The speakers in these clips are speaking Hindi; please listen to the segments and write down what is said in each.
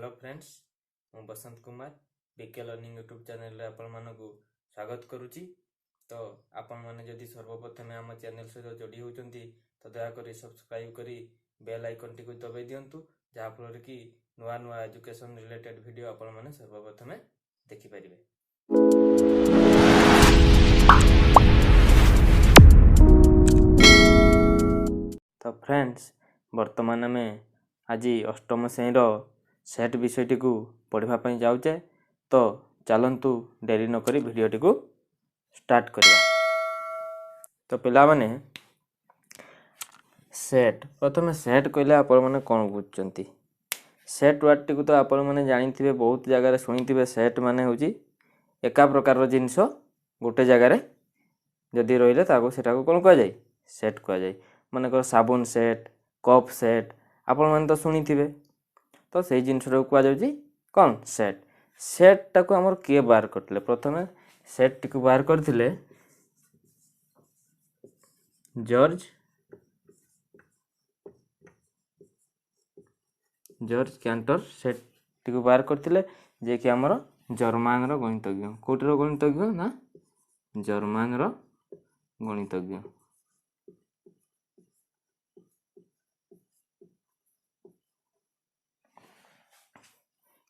हेलो फ्रेंड्स मु Basant Kumar BK learning YouTube channel रे आपण मानकु स्वागत करूची। तो आपण माने जदि सर्वप्रथम आम चैनल सहित जोड़ी होचंती तो दया करी सब्सक्राइब करी बेल आइकन टी को दबाई दियंतु जहा फल कि नुआ नुआ एजुकेशन रिलेटेड वीडियो आपण माने सर्वप्रथम देखि परिबे। तो फ्रेंड्स वर्तमान में आज अष्टम श्रेणी सेट विषयटी को पढ़ापी जाऊे। तो चलतु डेरी नक भिडटी को स्टार्ट करवा। तो पिला माने सेट प्रथम सेट कहले आपण माने कौन बुझुचंती। सेट वर्ड टी को तो आपण माने जानिथिबे, बहुत जगह शुणिथिबे। सेट माने होची एका प्रकार जिनस गोटे जगार जदि रहिले ताको सेटा को कौन कह जाय, सेट कह जाय। माने साबुन सेट, कप सेट आपण माने तो शुणिथिबे। तो से जिनस कह जाउची कौन, सेट। सेट टाको हमर किए बाहर करथिले, प्रथमे सेट टी को बाहर करथिले जॉर्ज कैंटर। सेट टी को बाहर करथिले जे कि हमर जर्मन रो गणितज्ञ। कोटर गणितज्ञ ना, जर्मन रो गणितज्ञ।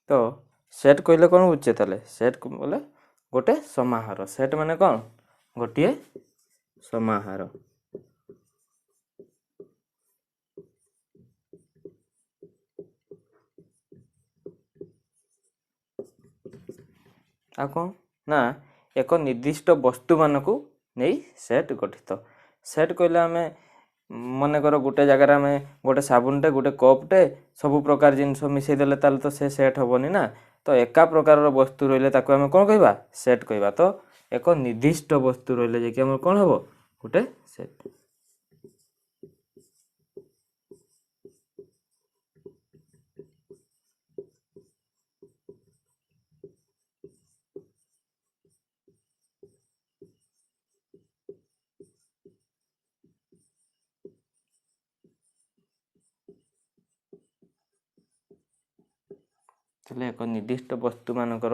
तो सेट कहले कौन बुझे ताले, सेट बोले गोटे समाहार। सेट माने कौन, गोटे समाहार। आ कौन ना एक निर्दिष्ट वस्तु मानकु नहीं सेट गठित। सेट कहले आमे मन कर गोटे जगार आम गोटे साबुनटे, गोटे कपटे सब प्रकार जिनस मिसई देले ताले तो से सेट हेबनी ना। तो एका प्रकार वस्तु रहिले ताको आमे कौन कहबा, सेट कहबा। तो एक निर्दिष्ट वस्तु रहिले जे कि हमर कौन हबो, गोटे सेट। ताले एक निर्दिष्ट वस्तु मानकर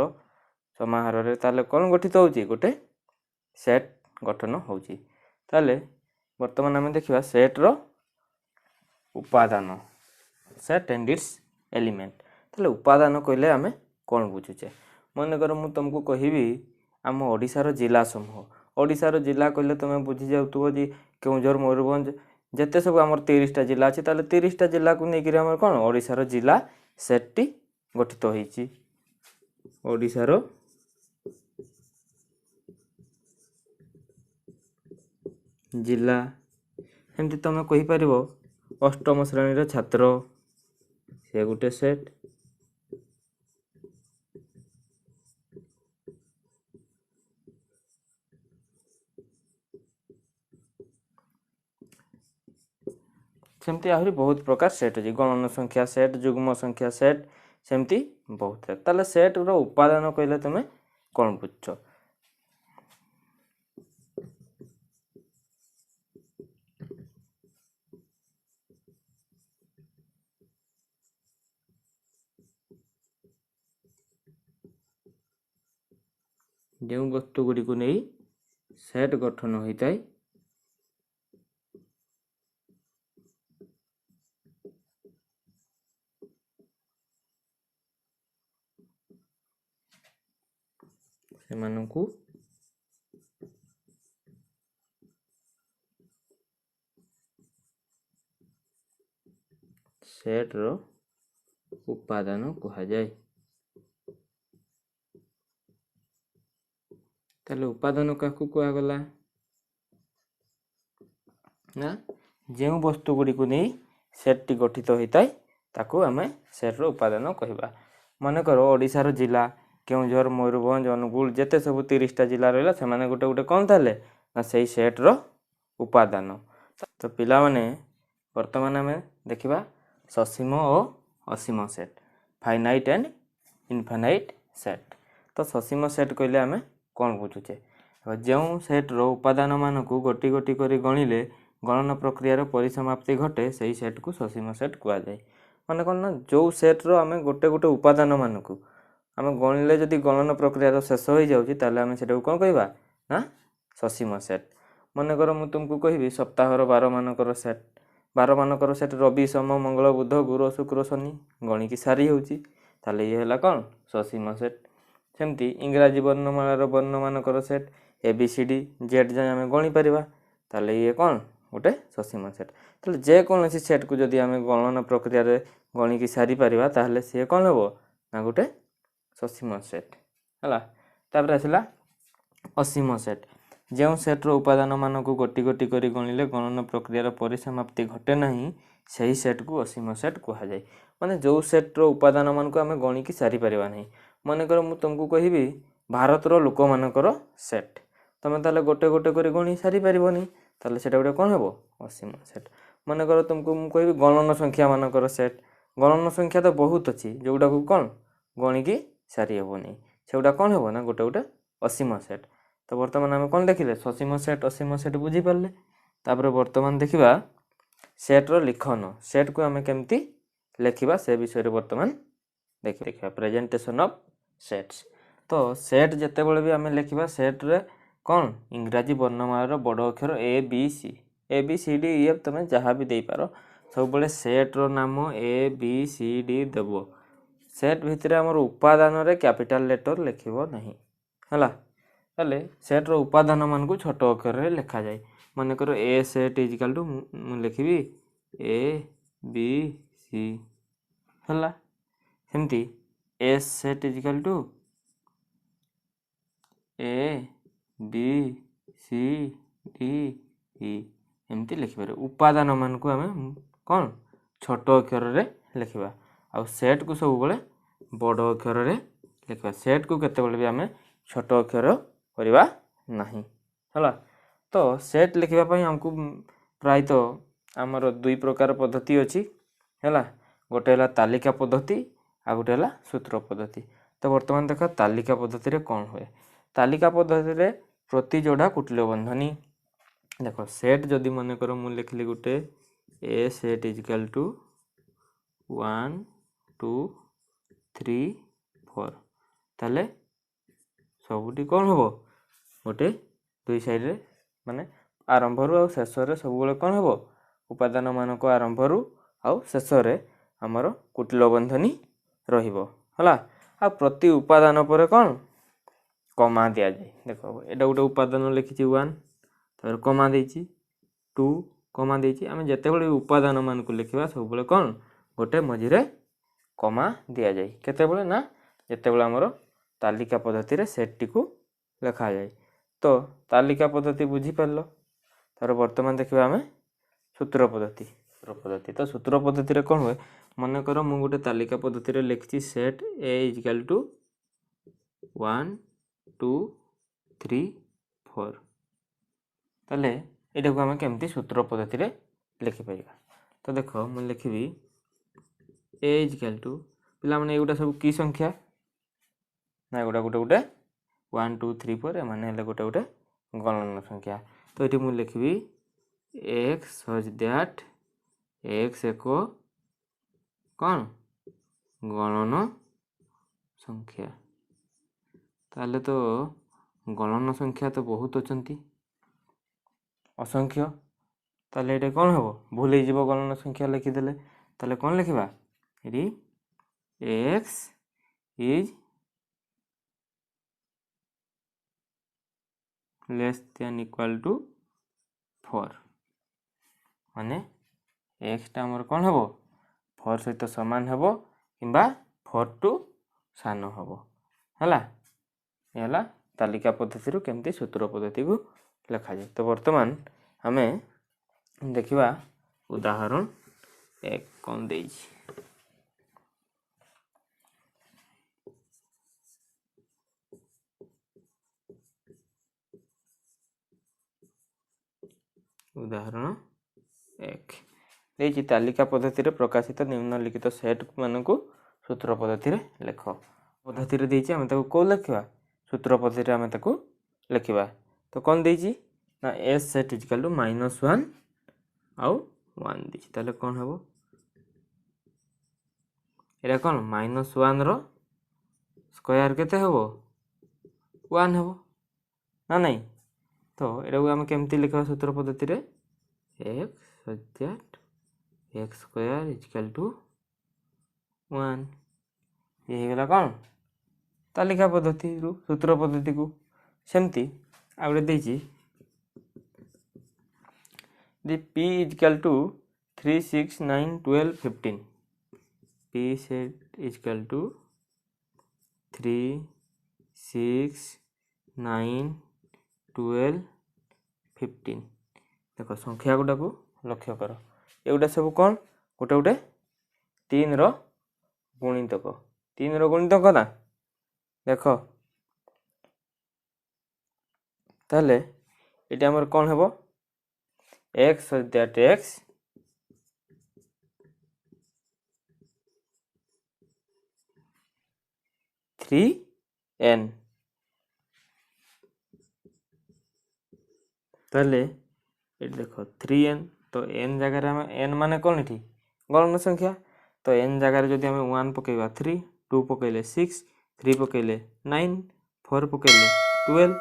समाहार रे ताले कौन गठित होउची, गोटे सेट गठन होउची। ताले वर्तमान आमे देखिबा सेट रो उपादान, सेट एंड इट्स एलिमेंट। ताले उपादान कहले आमे कौन बुझुचे। मन कर मु तुमको कहिबी आम ओडिशार जिला समूह। ओडिशार जिला कहले तुमे बुझी जाउतबो जे केउझर, मयूरभंज जेते सब हमर 30टा जिला अछि। ताले 30टा जिला को नेकिरी हमर कौन ओडिशार जिला सेट टी गठित होईची। ओडिशार जिला एमती तुम कहि परिबो अष्टम श्रेणी छात्र से गोटे सेट। सेमती आहरी बहुत प्रकार सेट अछि, गणन संख्या सेट, युग्म संख्या सेट, सेमती बहुत है। ताले सेट रो उपादान कहले तुमे कौन बुझछ। जो वस्तु गुडी को नहीं सेट गठन होइताय सेमानकु सेट रो उपादान कहा जाए। ताले उपादान काकु कुआ गला ना, जो वस्तु गुडी को नहीं सेट टी गठित होइताय ताकू आमे सेट रो उपादान कहबा। मन करो ओडिशार जिला केउझर, मयूरभंज, अनुगुल जेते सब 30टा जिला रहला से माने गोटे गोटे कौन थाले ना सेही सेट रो उपादान। तो पिला माने वर्तमान आमे देखिबा ससीम और असीम set, finite and infinite set. तो ससीम सेट कहले आमे कौन बुझुचे, जो सेट रो उपादान मानकु गोटी गोटी करी गणिले गणन प्रक्रियार परिसमाप्ति घटे सही सेट को ससीम सेट कह जाए। ମାନେ କ'ଣ ନା ଯେଉଁ ସେଟ୍ର ଆମେ ଗୋଟେ ଗୋଟେ ଉପାଦାନମାନଙ୍କୁ ଆମେ ଗଣିଲେ ଯଦି ଗଣନ ପ୍ରକ୍ରିୟାର ଶେଷ ହୋଇଯାଉଛି ତାହେଲେ ଆମେ ସେଟାକୁ କ'ଣ କହିବା ନା ସସୀମ ସେଟ୍। ମନେକର ମୁଁ ତୁମକୁ କହିବି ସପ୍ତାହର ବାରମାନଙ୍କର ସେଟ୍, ବାରମାନଙ୍କର ସେଟ୍ ରବି ସୋମ ମଙ୍ଗଳ ବୁଧ ଗୁରୁ ଶୁକ୍ର ଶନି ଗଣିକି ସାରି ହେଉଛି, ତାହେଲେ ଇଏ ହେଲା କ'ଣ ସସୀମ ସେଟ୍। ସେମିତି ଇଂରାଜୀ ବର୍ଣ୍ଣମାଳାର ବର୍ଣ୍ଣମାନଙ୍କର ସେଟ୍ ABCD Z ଯାଏଁ ଆମେ ଗଣିପାରିବା, ତାହେଲେ ଇଏ କ'ଣ ଗୋଟେ ସସୀମ ସେଟ୍। ତାହେଲେ ଯେକୌଣସି ସେଟ୍କୁ ଯଦି ଆମେ ଗଣନ ପ୍ରକ୍ରିୟାରେ ଗଣିକି ସାରିପାରିବା ତାହେଲେ ସିଏ କ'ଣ ହେବ ନା ଗୋଟେ ସସୀମ ସେଟ୍ ହେଲା। ତାପରେ ଆସିଲା ଅସୀମ ସେଟ୍। ଯେଉଁ ସେଟ୍ର ଉପାଦାନମାନଙ୍କୁ ଗୋଟି ଗୋଟି କରି ଗଣିଲେ ଗଣନ ପ୍ରକ୍ରିୟାର ପରିସମାପ୍ତି ଘଟେ ନାହିଁ ସେହି ସେଟ୍କୁ ଅସୀମ ସେଟ୍ କୁହାଯାଏ। ମାନେ ଯେଉଁ ସେଟ୍ର ଉପାଦାନମାନଙ୍କୁ ଆମେ ଗଣିକି ସାରିପାରିବା ନାହିଁ। ମନେକର ମୁଁ ତୁମକୁ କହିବି ଭାରତର ଲୋକମାନଙ୍କର ସେଟ୍, ତୁମେ ତାହେଲେ ଗୋଟେ ଗୋଟେ କରି ଗଣି ସାରିପାରିବନି, ତାହେଲେ ସେଇଟା ଗୋଟେ କ'ଣ ହେବ ଅସୀମ ସେଟ୍। ମନେକର ତୁମକୁ ମୁଁ କହିବି ଗଣନ ସଂଖ୍ୟାମାନଙ୍କର ସେଟ୍, ଗଣନ ସଂଖ୍ୟା ତ ବହୁତ ଅଛି ଯେଉଁଟାକୁ କ'ଣ ଗଣିକି ସାରି ହେବନି, ସେଗୁଡ଼ା କ'ଣ ହେବ ନା ଗୋଟେ ଗୋଟେ ଅସୀମ ସେଟ୍। ତ ବର୍ତ୍ତମାନ ଆମେ କ'ଣ ଦେଖିଲେ ସସୀମ ସେଟ୍ ଅସୀମ ସେଟ୍ ବୁଝିପାରିଲେ। ତାପରେ ବର୍ତ୍ତମାନ ଦେଖିବା ସେଟ୍ର ଲିଖନ, ସେଟ୍କୁ ଆମେ କେମିତି ଲେଖିବା ସେ ବିଷୟରେ ବର୍ତ୍ତମାନ ଦେଖିବା ପ୍ରେଜେଣ୍ଟେସନ୍ ଅଫ୍ ସେଟ୍ସ। ତ ସେଟ୍ ଯେତେବେଳେ ବି ଆମେ ଲେଖିବା ସେଟ୍ରେ କ'ଣ ଇଂରାଜୀ ବର୍ଣ୍ଣମାଳାର ବଡ଼ ଅକ୍ଷର ABCD ତୁମେ ଯାହା ବି ଦେଇପାର, ସବୁବେଳେ ସେଟ୍ର ନାମ ABCD ଦେବ। ସେଟ୍ ଭିତରେ ଆମର ଉପାଦାନରେ କ୍ୟାପିଟାଲ ଲେଟର ଲେଖିବ ନାହିଁ ହେଲା। ତାହେଲେ ସେଟ୍ର ଉପାଦାନମାନଙ୍କୁ ଛୋଟ ଅକ୍ଷରରେ ଲେଖାଯାଏ। ମନେକର A ସେଟ୍ ଇଜିକାଲ୍ ଟୁ ମୁଁ ଲେଖିବି ABC ହେଲା। ସେମିତି S ସେଟ୍ ଇଜିକାଲ୍ ଟୁ ABCDE ଏମିତି ଲେଖିପାରିବା। ଉପାଦାନମାନଙ୍କୁ ଆମେ କ'ଣ ଛୋଟ ଅକ୍ଷରରେ ଲେଖିବା, ଆଉ ସେଟ୍କୁ ସବୁବେଳେ ବଡ଼ ଅକ୍ଷରରେ ଲେଖିବା। ସେଟ୍କୁ କେତେବେଳେ ବି ଆମେ ଛୋଟ ଅକ୍ଷର କରିବା ନାହିଁ ହେଲା। ତ ସେଟ୍ ଲେଖିବା ପାଇଁ ଆମକୁ ପ୍ରାୟତଃ ଆମର ଦୁଇ ପ୍ରକାର ପଦ୍ଧତି ଅଛି ହେଲା। ଗୋଟେ ହେଲା ତାଲିକା ପଦ୍ଧତି ଆଉ ଗୋଟେ ହେଲା ସୂତ୍ର ପଦ୍ଧତି। ତ ବର୍ତ୍ତମାନ ଦେଖ ତାଲିକା ପଦ୍ଧତିରେ କ'ଣ ହୁଏ। ତାଲିକା ପଦ୍ଧତିରେ ପ୍ରତି ଯୋଡ଼ା କୁଟିଳ ବନ୍ଧନୀ। ଦେଖ ସେଟ୍ ଯଦି ମନେକର ମୁଁ ଲେଖିଲି ଗୋଟେ A ସେଟ୍ ଇଜିକାଲ୍ ଟୁ 1 2 3 4, ତାହେଲେ ସବୁଠି କ'ଣ ହେବ ଗୋଟେ ଦୁଇ ସାଇଡ଼୍ରେ ମାନେ ଆରମ୍ଭରୁ ଆଉ ଶେଷରେ ସବୁବେଳେ କ'ଣ ହେବ ଉପାଦାନମାନଙ୍କ ଆରମ୍ଭରୁ ଆଉ ଶେଷରେ ଆମର କୁଟିଳ ବନ୍ଧନୀ ରହିବ ହେଲା। ଆଉ ପ୍ରତି ଉପାଦାନ ପରେ କ'ଣ କମା ଦିଆଯାଏ। ଦେଖ ଏଇଟା ଗୋଟେ ଉପାଦାନ ଲେଖିଛି 1, ତାପରେ କମା ଦେଇଛି 2 କମା ଦେଇଛି। ଆମେ ଯେତେବେଳେ ଉପାଦାନମାନଙ୍କୁ ଲେଖିବା ସବୁବେଳେ କ'ଣ ଗୋଟେ ମଝିରେ କମା ଦିଆଯାଏ। କେତେବେଳେ ନା ଯେତେବେଳେ ଆମର ତାଲିକା ପଦ୍ଧତିରେ ସେଟ୍ଟିକୁ ଲେଖାଯାଏ। ତ ତାଲିକା ପଦ୍ଧତି ବୁଝିପାରିଲ। ତାପରେ ବର୍ତ୍ତମାନ ଦେଖିବା ଆମେ ସୂତ୍ର ପଦ୍ଧତି। ତ ସୂତ୍ର ପଦ୍ଧତିରେ କ'ଣ ହୁଏ, ମନେକର ମୁଁ ଗୋଟେ ତାଲିକା ପଦ୍ଧତିରେ ଲେଖିଛି ସେଟ୍ A ଇଜିକାଲ୍ ଟୁ 1 2 3 4, ତାହେଲେ ଏଇଟାକୁ ଆମେ କେମିତି ସୂତ୍ର ପଦ୍ଧତିରେ ଲେଖିପାରିବା। ତ ଦେଖ ମୁଁ ଲେଖିବି A ଇଜିକାଲ୍ ଟୁ, ପିଲାମାନେ ଏଗୁଡ଼ା ସବୁ କି ସଂଖ୍ୟା ନା ଏଗୁଡ଼ା ଗୋଟେ ଗୋଟେ 1 2 3 4 ଏମାନେ ହେଲେ ଗୋଟେ ଗୋଟେ ଗଣନ ସଂଖ୍ୟା। ତ ଏଠି ମୁଁ ଲେଖିବି x ସଚ୍ ଦ୍ୟାଟ୍ x ଏକ କ'ଣ ଗଣନ ସଂଖ୍ୟା। ତାହେଲେ ତ ଗଣନ ସଂଖ୍ୟା ତ ବହୁତ ଅଛନ୍ତି ଅସଂଖ୍ୟ, ତାହେଲେ ଏଇଟା କ'ଣ ହେବ ଭୁଲ ହେଇଯିବ ଗଣନ ସଂଖ୍ୟା ଲେଖିଦେଲେ। ତାହେଲେ କ'ଣ ଲେଖିବା ଏଠି x is less than equal to 4, ମାନେ xଟା ଆମର କ'ଣ ହେବ 4 ସହିତ ସମାନ ହେବ କିମ୍ବା 4 ଟୁ ସାନ ହେବ ହେଲା। ଏ ହେଲା ତାଲିକା ପଦ୍ଧତିରୁ କେମିତି ସୂତ୍ର ପଦ୍ଧତିକୁ ଲେଖାଯାଏ। ତ ବର୍ତ୍ତମାନ ଆମେ ଦେଖିବା ଉଦାହରଣ 1 କ'ଣ ଦେଇଛି। ଉଦାହରଣ 1 ଦେଇଛି ତାଲିକା ପଦ୍ଧତିରେ ପ୍ରକାଶିତ ନିମ୍ନଲିଖିତ ସେଟ୍ ମାନଙ୍କୁ ସୂତ୍ର ପଦ୍ଧତିରେ ଲେଖ। ପଦ୍ଧତିରେ ଦେଇଛି ଆମେ ତାକୁ କେଉଁ ଲେଖିବା ସୂତ୍ର ପଦ୍ଧତିରେ ଆମେ ତାକୁ ଲେଖିବା। ତ କ'ଣ ଦେଇଛି ନା S ସେଟ୍ ଇଜିକାଲ୍ ଟୁ -1 ଆଉ 1 ଦେଇଛି। ତାହେଲେ କ'ଣ ହେବ एटा कौन -1 रो स्क्वायर केते हबो 1 हबो ना नहीं। तो एटा को हम केमती लिखा सूत्र पद्धति रे x स्क्वायर इक्वल टू 1 ये गला कौन तालिका पद्धति रु सूत्र पद्धति को सेमती आउरे देछि दी p equal to 3 6 9 12 15 p set equal to 3 6 9 12 15 देखो संख्या गुडा को लक्ष्य कर एगुटा सब कौन गोटे गोटे 3 रो गुणितक 3 रो गुणितक ना देख ताले ये आमर कौन हेबो x दैट x 3n ताले ये देखो 3n तो n जगह रे n माने कौन इठी गणन संख्या तो n जगह रे जदि हमें 1 पकेबा 3 2 पकेले 6 3 पकेले 9 4 पकेले 12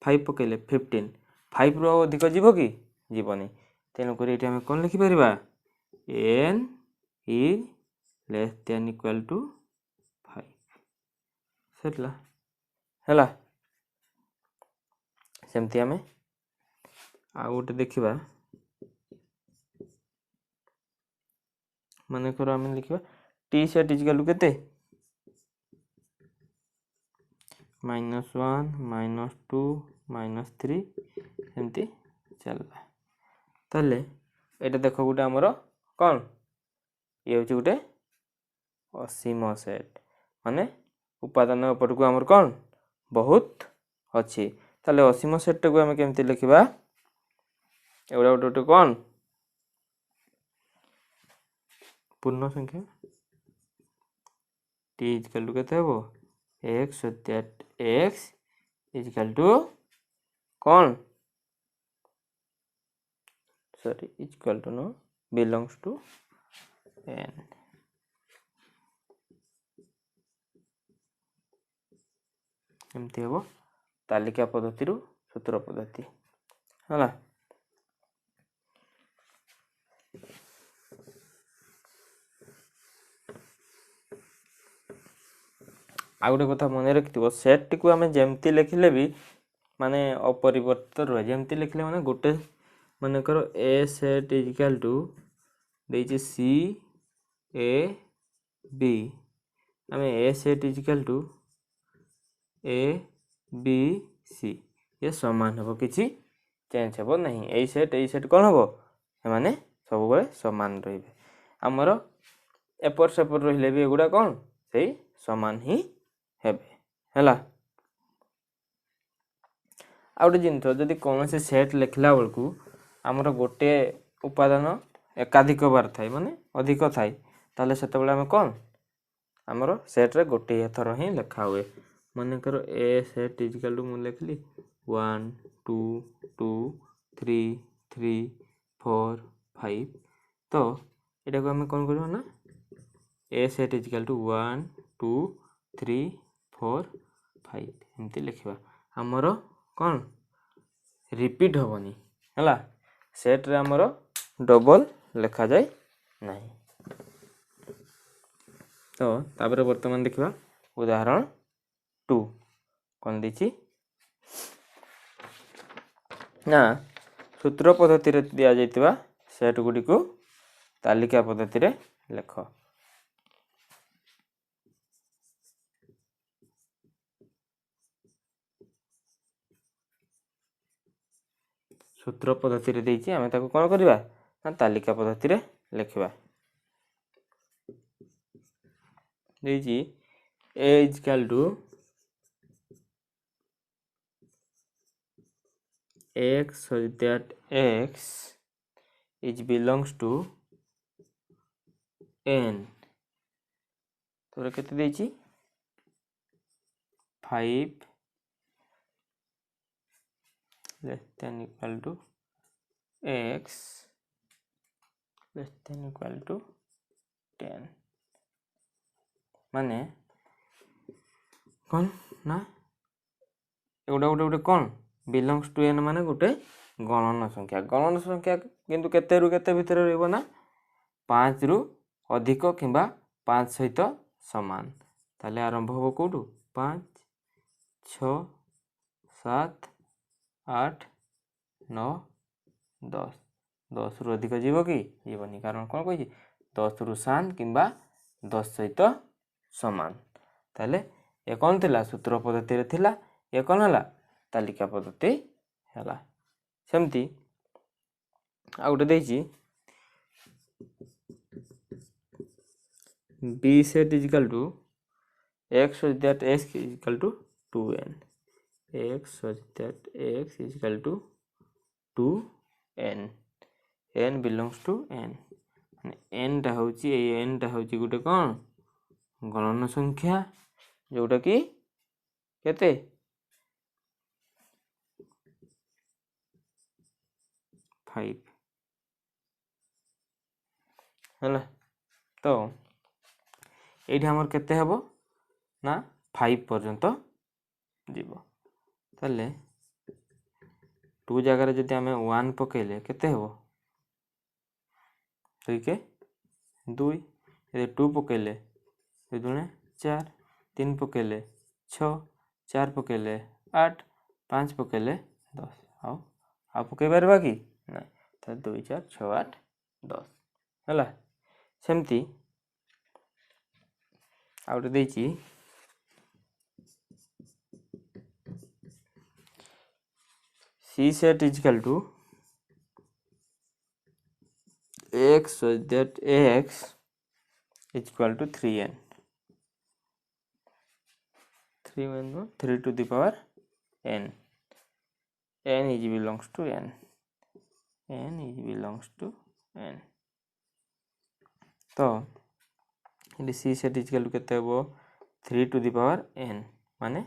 5 पकेले 15 5 रो अधिक जीव कि जीवनी तेनु करी एठी हमें कौन लिखि परिबा n is less than equal to 5 सेटला हैला सेमती हमें आ गोटे देखिबा माने करो हमें लिखिबा t सेट इक्वल टू केते -1 -2 -3 एमती चलबा ताले एटा देखो गोटे हमरो कौन ये होची गोटे असीम सेट माने उपादान ऊपर को हमर कौन बहुत अछि ताले असीम सेट को हम केमती लिखिबा एवडा गोटे कौन पूर्ण संख्या t इक्वल टू केते हबो x that x equal to कौन sorry equal to no belongs to n एमती हबो तालिका पद्धति रु सूत्र पद्धति हला आ गोटे कथा मन रखिथिबो सेट को आमे जेमती लिखिले भी माने अपरिवर्तित रहे जेमती लिखिले माने गोटे माने करो a सेट इक्वल टू देछि c a b आमे a set equal to a b c ये समान हबो किछि चेंज हबो नहीं ए सेट कोन हबो माने सब बेले समान रहिबे हमर एपर सेपर रहिले भी एगुडा कोन सेही समान ही हेबे हैला आ गोटे जिंस जदि कौन से सेट लिखला बेलू आमर गोटे उपादान एकाधिक बार थाए माने अधिक थाए ताले सेते बेले हम कौन आमर सेट रे गोटे थर ही लिखा हुए मन करो ए सेट इक्वल टू मु लिखली 1 2 2 3 3 4 5 तो एटा को हम कौन करबो ना ए सेट इक्वल टू 1 2 3 4 5 एमती लिखिबा हमर कौन रिपीट होबनी हैला सेट रे हमर डबल लिखा जाय नहीं तो तापर वर्तमान देखिबा उदाहरण 2 कौन दिछि ना सूत्र पद्धति रे दिया जायतिबा सेट गुडी को तालिका पद्धति रे लेख सूत्र पद्धति रे देछि हमें ताको कोन करबा ना तालिका पद्धति रे लिखिबा देछि a equal to x such that x is belongs to n तो केते देछि 5 less than equal to x less than equal to 10 माने कौन ना एगुटा गोटे गोटे कौन बिलंग्स टू एन माने गोटे गणन संख्या किंतु केते रु केते भितर रहइबो ना 5 रु अधिक किंबा 5 सहित समान ताले आरंभ हो कोडू 5 6 7 8 9 10 10 रु अधिक जीव कि जीवनी कारण कौन कहि 10 रु 7 किंबा 10 सहित समान ताले ए कौन थिला सूत्र पद्धति रे थिला ए कौन हला तालिका पद्धति हला सेमती आ गोटे देछि b set is equal to x such that x is equal to 2n x such that x is equal to 2n n belongs to n n टा होची ए n टा होची गुटे कोन गणन संख्या जोटा कि केते 5 हला तो एठी हमर केते हबो ना 5 पर्यंत जीवो ताले 2 जगह रे जति हमें 1 पकेले केते हबो 2 के 2 ए 2 पकेले 2 दुने 4 3 पकेले 6 4 पकेले 8 5 पकेले 10 आ पके परबा कि नै त 2 4 6 8 10 हला सेमती आउट देछि c set is equal to x such that x is equal to 3n 3 to the power n n is belongs to n n is belongs to n तो ये c set is equal to केते हो 3 to the power n माने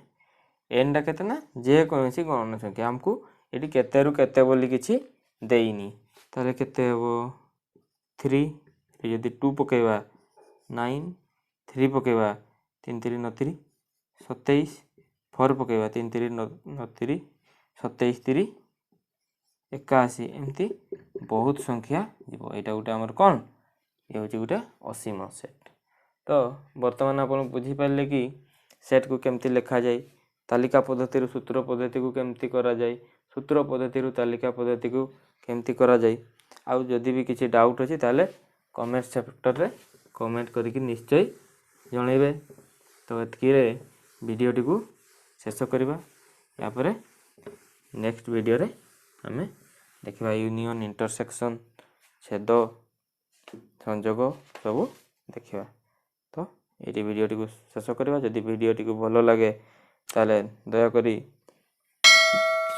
n टा केते ना जे कोनसी गणन संख्या हमकु एटी केते रु केते बोली किछि देइनी ताले केते हो 3 यदि 2 पकेबा 9 3 पकेबा 3 3 9 3 27 4 पकेबा 3 3 9 3 27 3 81 एमती बहुत संख्या जीवो एटा गोटे हमर कोन ये होची गोटे असीम सेट तो वर्तमान आपण बुझी पाले कि सेट को केमती लिखा जाय तालिका पद्धति रु सूत्र पद्धति को केमती करा जाय सूत्र पद्धति रु तालिका पद्धति को केमती करा जाय आ जदि भी किछि डाउट अछि ताले कमेंट सेक्टर रे कमेंट करिकि निश्चय जणैबे तो एतकी रे वीडियो टी को शेष करबा या परे नेक्स्ट वीडियो रे हमें देखिबा यूनियन इंटरसेक्शन छेद संयोग सब देखिबा तो ये वीडियो टी को शेष करबा जदि वीडियो टी को भलो लागे ताले दया करी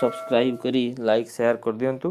सब्सक्राइब करी लाइक शेयर कर दियंतु।